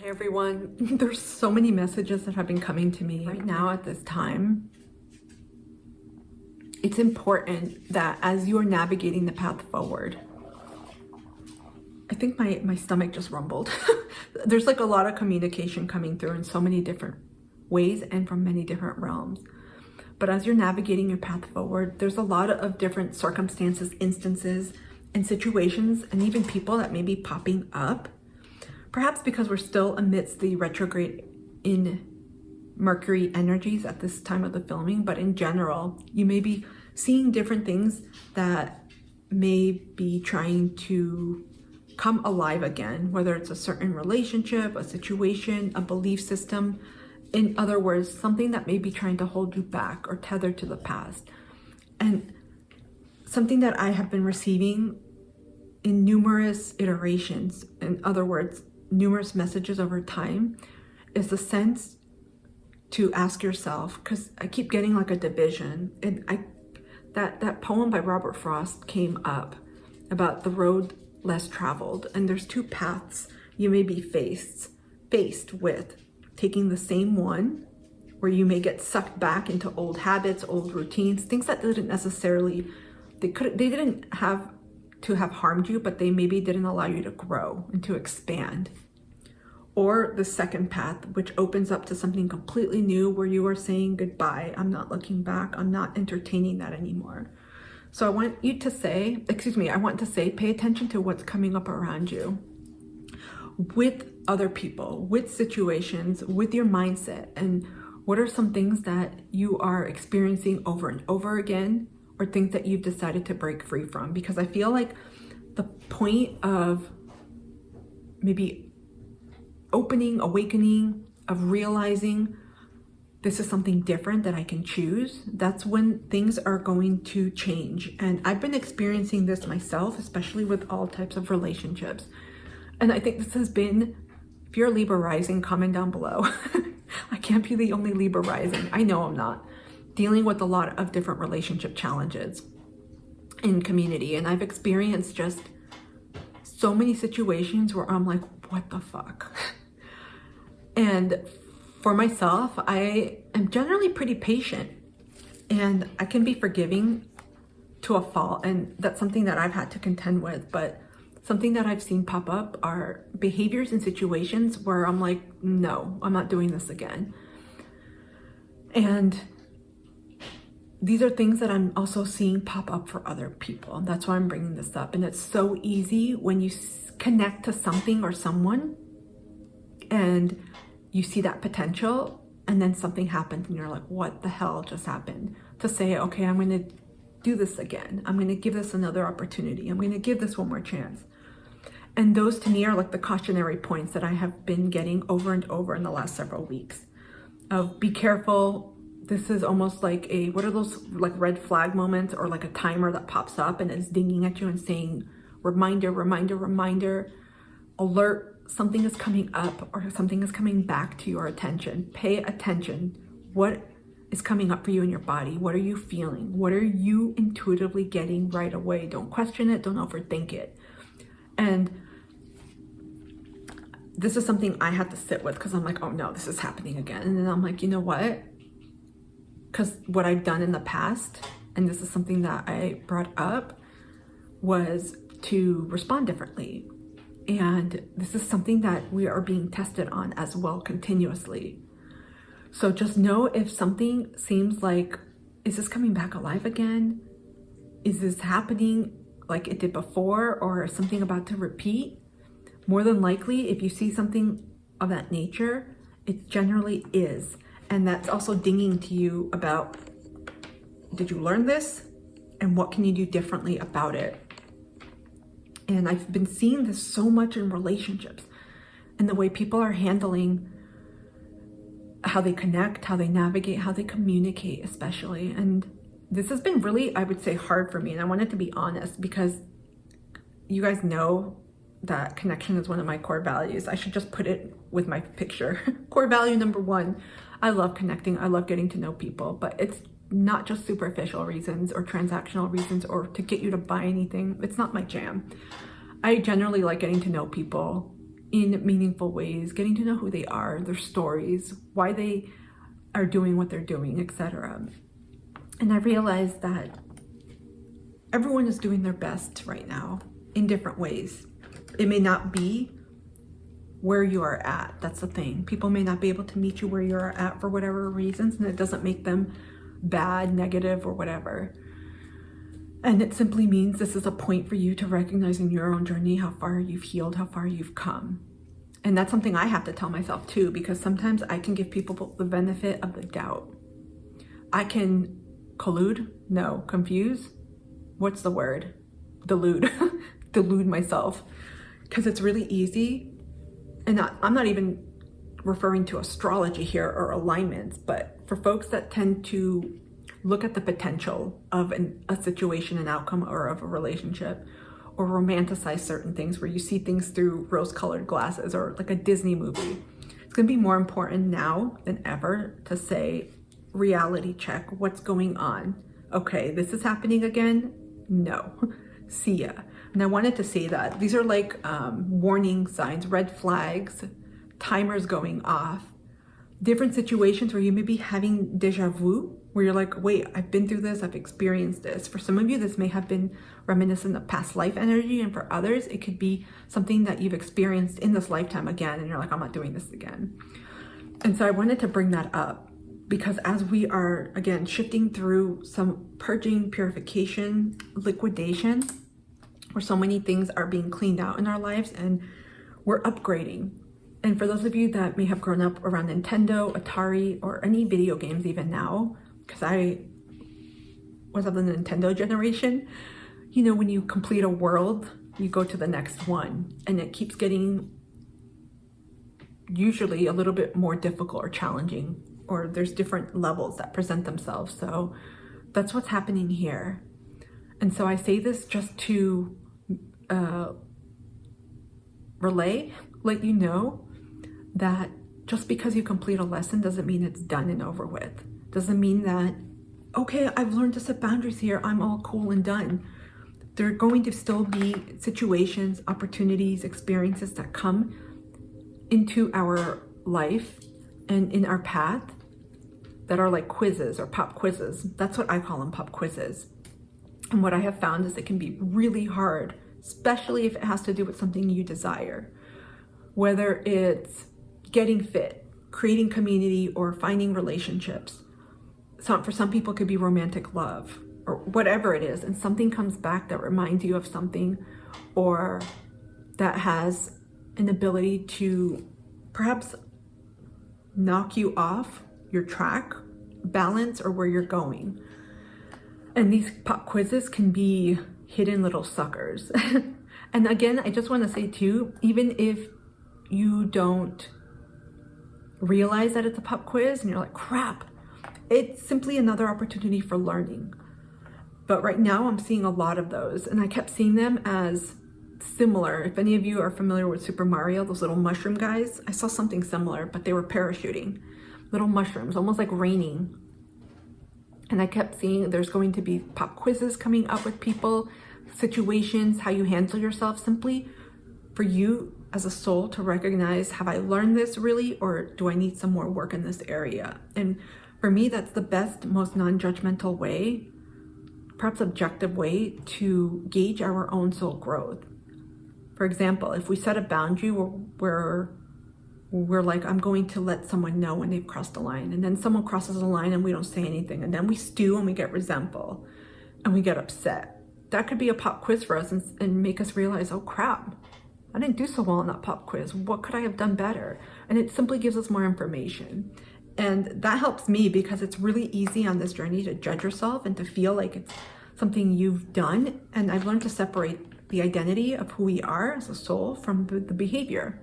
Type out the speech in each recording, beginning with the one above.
Hi everyone. There's so many messages that have been coming to me right now at this time. It's important that as you are navigating the path forward, I think my stomach just rumbled. There's like a lot of communication coming through in so many different ways and from many different realms. But as you're navigating your path forward, there's a lot of different circumstances, instances, and situations, and even people that may be popping up. Perhaps because we're still amidst the retrograde in Mercury energies at this time of the filming, but in general, you may be seeing different things that may be trying to come alive again, whether it's a certain relationship, a situation, a belief system. In other words, something that may be trying to hold you back or tether to the past. And something that I have been receiving in numerous iterations, in other words, numerous messages over time, is the sense to ask yourself, because I keep getting like a division, and that poem by Robert Frost came up about the road less traveled, and there's two paths you may be faced with: taking the same one, where you may get sucked back into old habits, old routines, things that didn't necessarily, they didn't have to have harmed you, but they maybe didn't allow you to grow and to expand. Or the second path, which opens up to something completely new, where you are saying goodbye. I'm not looking back. I'm not entertaining that anymore. So I want to say, pay attention to what's coming up around you, with other people, with situations, with your mindset, and what are some things that you are experiencing over and over again, or things that you've decided to break free from. Because I feel like the point of maybe awakening, of realizing this is something different that I can choose, that's when things are going to change. And I've been experiencing this myself, especially with all types of relationships. And I think this has been, if you're a Libra rising, comment down below. I can't be the only Libra rising. I know I'm not. Dealing with a lot of different relationship challenges in community. And I've experienced just so many situations where I'm like, what the fuck? And for myself, I am generally pretty patient, and I can be forgiving to a fault. And that's something that I've had to contend with. But something that I've seen pop up are behaviors and situations where I'm like, no, I'm not doing this again. And these are things that I'm also seeing pop up for other people. That's why I'm bringing this up. And it's so easy when you connect to something or someone and you see that potential, and then something happens and you're like, what the hell just happened? To say, okay, I'm going to do this again. I'm going to give this another opportunity. I'm going to give this one more chance. And those to me are like the cautionary points that I have been getting over and over in the last several weeks of be careful. This is almost like what are those like red flag moments, or like a timer that pops up and it's dinging at you and saying, reminder, reminder, reminder, alert, something is coming up or something is coming back to your attention. Pay attention. What is coming up for you in your body? What are you feeling? What are you intuitively getting right away? Don't question it. Don't overthink it. And this is something I had to sit with, because I'm like, oh no, this is happening again. And then I'm like, you know what? Because what I've done in the past, and this is something that I brought up, was to respond differently. And this is something that we are being tested on as well continuously. So just know if something seems like, is this coming back alive again? Is this happening like it did before, or is something about to repeat? More than likely, if you see something of that nature, it generally is. And that's also dinging to you about, did you learn this? And what can you do differently about it? And I've been seeing this so much in relationships, and the way people are handling how they connect, how they navigate, how they communicate especially. And this has been really, I would say, hard for me. And I wanted to be honest, because you guys know that connection is one of my core values. I should just put it with my picture. Core value number one, I love connecting. I love getting to know people, but it's not just superficial reasons or transactional reasons or to get you to buy anything. It's not my jam. I generally like getting to know people in meaningful ways, getting to know who they are, their stories, why they are doing what they're doing, etc. And I realized that everyone is doing their best right now in different ways. It may not be where you are at. That's the thing. People may not be able to meet you where you're at for whatever reasons, and it doesn't make them bad, negative, or whatever. And it simply means this is a point for you to recognize in your own journey how far you've healed, how far you've come. And that's something I have to tell myself too, because sometimes I can give people the benefit of the doubt. I can collude? No. Confuse? What's the word? Delude. Delude myself. Because it's really easy. And I'm not even referring to astrology here or alignments, but for folks that tend to look at the potential of a situation, an outcome, or of a relationship, or romanticize certain things where you see things through rose-colored glasses or like a Disney movie. It's going to be more important now than ever to say, reality check, what's going on? Okay, this is happening again? No. See ya. And I wanted to say that these are like warning signs, red flags, timers going off, different situations where you may be having deja vu, where you're like, wait, I've been through this, I've experienced this. For some of you, this may have been reminiscent of past life energy, and for others, it could be something that you've experienced in this lifetime again, and you're like, I'm not doing this again. And so I wanted to bring that up because as we are, again, shifting through some purging, purification, liquidation, where so many things are being cleaned out in our lives and we're upgrading. And for those of you that may have grown up around Nintendo, Atari, or any video games even now, because I was of the Nintendo generation, you know, when you complete a world, you go to the next one, and it keeps getting usually a little bit more difficult or challenging, or there's different levels that present themselves. So that's what's happening here. And so I say this just to let you know that just because you complete a lesson doesn't mean it's done and over with. Doesn't mean that, okay, I've learned to set boundaries here, I'm all cool and done. There are going to still be situations, opportunities, experiences that come into our life and in our path that are like quizzes or pop quizzes. That's what I call them, pop quizzes. And what I have found is it can be really hard, especially if it has to do with something you desire. Whether it's getting fit, creating community, or finding relationships. For some people it could be romantic love or whatever it is, and something comes back that reminds you of something, or that has an ability to perhaps knock you off your track, balance, or where you're going. And these pop quizzes can be hidden little suckers. And again, I just want to say too, even if you don't realize that it's a pop quiz and you're like, crap, it's simply another opportunity for learning. But right now I'm seeing a lot of those, and I kept seeing them as similar. If any of you are familiar with Super Mario, those little mushroom guys, I saw something similar, but they were parachuting. Little mushrooms, almost like raining. And I kept seeing there's going to be pop quizzes coming up with people, situations, how you handle yourself, simply for you as a soul to recognize, have I learned this really, or do I need some more work in this area? And for me, that's the best, most non-judgmental way, perhaps objective way, to gauge our own soul growth. For example, if we set a boundary where we're like, I'm going to let someone know when they've crossed the line, and then someone crosses the line and we don't say anything, and then we stew and we get resentful and we get upset. That could be a pop quiz for us and make us realize, oh crap, I didn't do so well in that pop quiz. What could I have done better? And it simply gives us more information. And that helps me because it's really easy on this journey to judge yourself and to feel like it's something you've done. And I've learned to separate the identity of who we are as a soul from the behavior.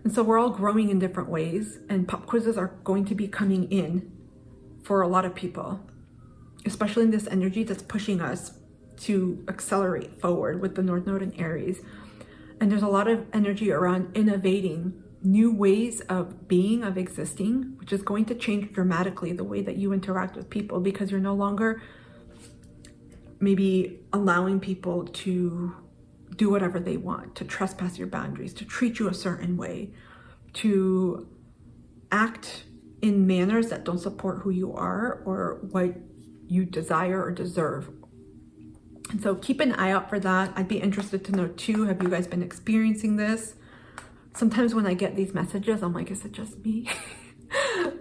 And so we're all growing in different ways, and pop quizzes are going to be coming in for a lot of people, especially in this energy that's pushing us to accelerate forward with the North Node in Aries. And there's a lot of energy around innovating new ways of being, of existing, which is going to change dramatically the way that you interact with people, because you're no longer maybe allowing people to do whatever they want, to trespass your boundaries, to treat you a certain way, to act in manners that don't support who you are or what you desire or deserve. And so keep an eye out for that. I'd be interested to know too, have you guys been experiencing this? Sometimes when I get these messages, I'm like, is it just me?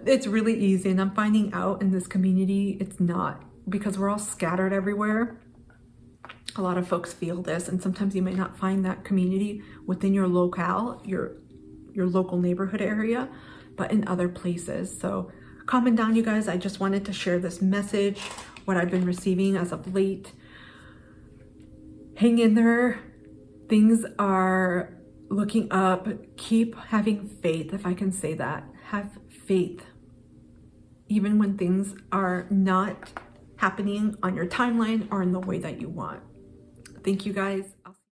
It's really easy, and I'm finding out in this community it's not, because we're all scattered everywhere. A lot of folks feel this, and sometimes you may not find that community within your locale, your local neighborhood area, but in other places. So comment down, you guys. I just wanted to share this message, what I've been receiving as of late. Hang in there. Things are looking up. Keep having faith, if I can say that. Have faith. Even when things are not happening on your timeline or in the way that you want. Thank you, guys.